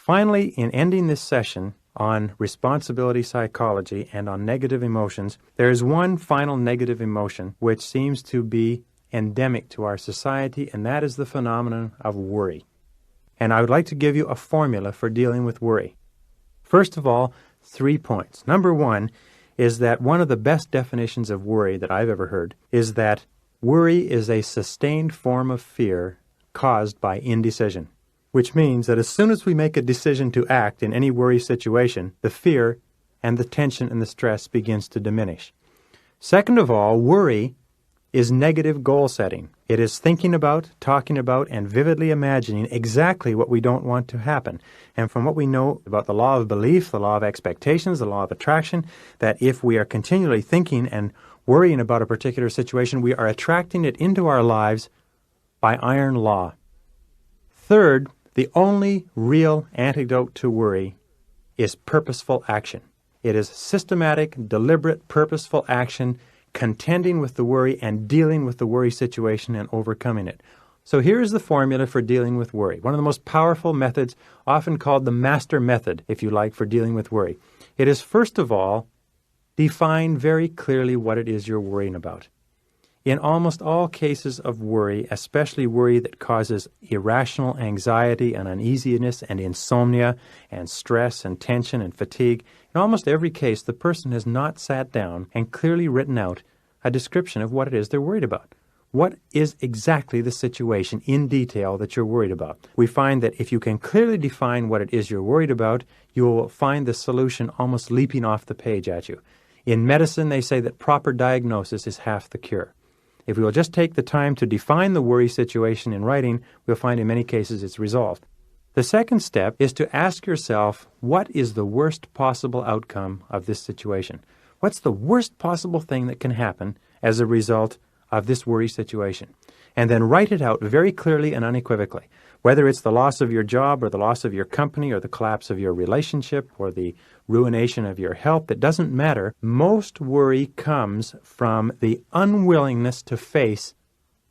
Finally, in ending this session on responsibility psychology and on negative emotions, there is one final negative emotion which seems to be endemic to our society, and that is the phenomenon of worry. And I would like to give you a formula for dealing with worry. First of all, 3 points. Number one is that one of the best definitions of worry that I've ever heard is that worry is a sustained form of fear caused by indecision, which means that as soon as we make a decision to act in any worry situation, the fear and the tension and the stress begins to diminish. Second of all, worry is negative goal setting. It is thinking about, talking about, and vividly imagining exactly what we don't want to happen. And from what we know about the law of belief, the law of expectations, the law of attraction, that if we are continually thinking and worrying about a particular situation, we are attracting it into our lives by iron law. Third, the only real antidote to worry is purposeful action. It is systematic, deliberate, purposeful action, contending with the worry and dealing with the worry situation and overcoming it. So here's the formula for dealing with worry. One of the most powerful methods, often called the master method, if you like, for dealing with worry. It is, first of all, define very clearly what it is you're worrying about. In almost all cases of worry, especially worry that causes irrational anxiety and uneasiness and insomnia and stress and tension and fatigue, in almost every case, the person has not sat down and clearly written out a description of what it is they're worried about. What is exactly the situation in detail that you're worried about? We find that if you can clearly define what it is you're worried about, you will find the solution almost leaping off the page at you. In medicine, they say that proper diagnosis is half the cure. If we will just take the time to define the worry situation in writing, we'll find in many cases it's resolved. The second step is to ask yourself, what is the worst possible outcome of this situation? What's the worst possible thing that can happen as a result of this worry situation? And then write it out very clearly and unequivocally. Whether it's the loss of your job or the loss of your company or the collapse of your relationship or the ruination of your health, it doesn't matter. Most worry comes from the unwillingness to face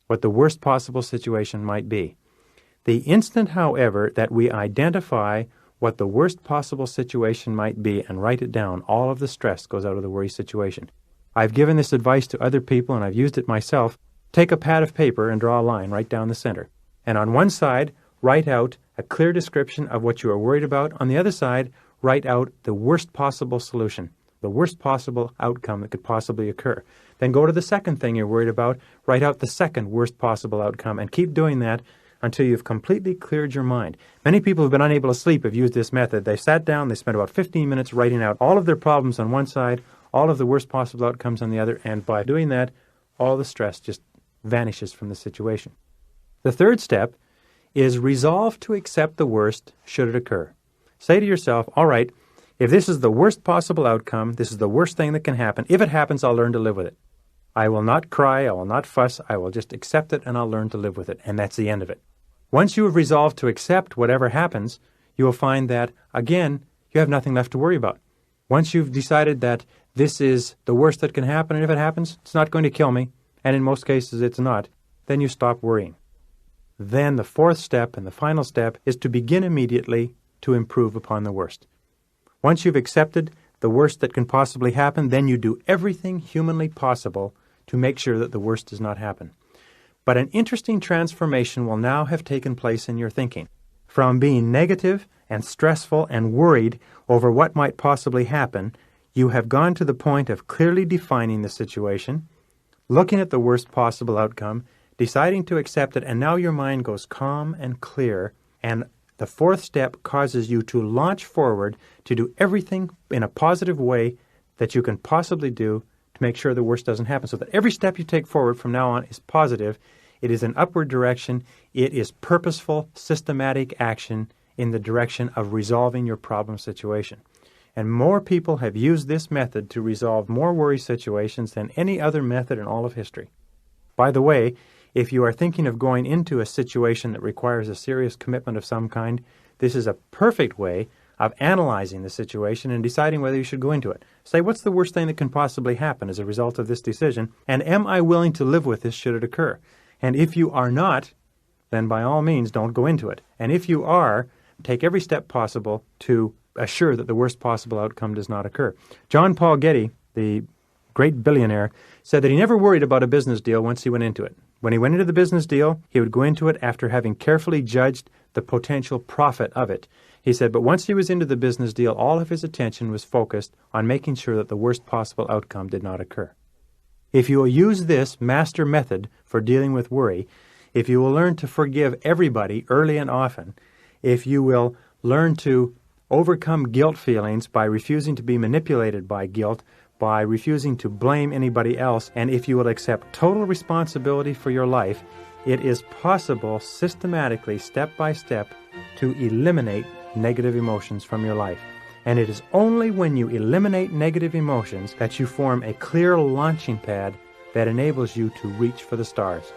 what the worst possible situation might be. The instant, however, that we identify what the worst possible situation might be and write it down, all of the stress goes out of the worry situation. I've given this advice to other people and I've used it myself. Take a pad of paper and draw a line right down the center. And on one side, write out a clear description of what you are worried about. On the other side, write out the worst possible solution, the worst possible outcome that could possibly occur. Then go to the second thing you're worried about, write out the second worst possible outcome, and keep doing that until you've completely cleared your mind. Many people who've been unable to sleep have used this method. They sat down, they spent about 15 minutes writing out all of their problems on one side, all of the worst possible outcomes on the other, and by doing that, all the stress just vanishes from the situation. The third step is resolve to accept the worst should it occur. Say to yourself, all right, if this is the worst possible outcome, this is the worst thing that can happen, if it happens, I'll learn to live with it. I will not cry, I will not fuss, I will just accept it and I'll learn to live with it, and that's the end of it. Once you have resolved to accept whatever happens, you will find that, again, you have nothing left to worry about. Once you've decided that this is the worst that can happen, and if it happens, it's not going to kill me, and in most cases it's not, then you stop worrying. Then the fourth step and the final step is to begin immediately to improve upon the worst. Once you've accepted the worst that can possibly happen, then you do everything humanly possible to make sure that the worst does not happen. But an interesting transformation will now have taken place in your thinking. From being negative and stressful and worried over what might possibly happen, you have gone to the point of clearly defining the situation, looking at the worst possible outcome, deciding to accept it, and now your mind goes calm and clear, and the fourth step causes you to launch forward to do everything in a positive way that you can possibly do to make sure the worst doesn't happen. So that every step you take forward from now on is positive. It is an upward direction. It is purposeful, systematic action in the direction of resolving your problem situation. And more people have used this method to resolve more worry situations than any other method in all of history. By the way, if you are thinking of going into a situation that requires a serious commitment of some kind, this is a perfect way of analyzing the situation and deciding whether you should go into it. Say, what's the worst thing that can possibly happen as a result of this decision, and am I willing to live with this should it occur? And if you are not, then by all means don't go into it. And if you are, take every step possible to assure that the worst possible outcome does not occur. John Paul Getty, the great billionaire, said that he never worried about a business deal once he went into it. When he went into the business deal, he would go into it after having carefully judged the potential profit of it. He said, but once he was into the business deal, all of his attention was focused on making sure that the worst possible outcome did not occur. If you will use this master method for dealing with worry, if you will learn to forgive everybody early and often, if you will learn to overcome guilt feelings by refusing to be manipulated by guilt, by refusing to blame anybody else, and if you will accept total responsibility for your life, it is possible systematically, step by step, to eliminate negative emotions from your life. And it is only when you eliminate negative emotions that you form a clear launching pad that enables you to reach for the stars.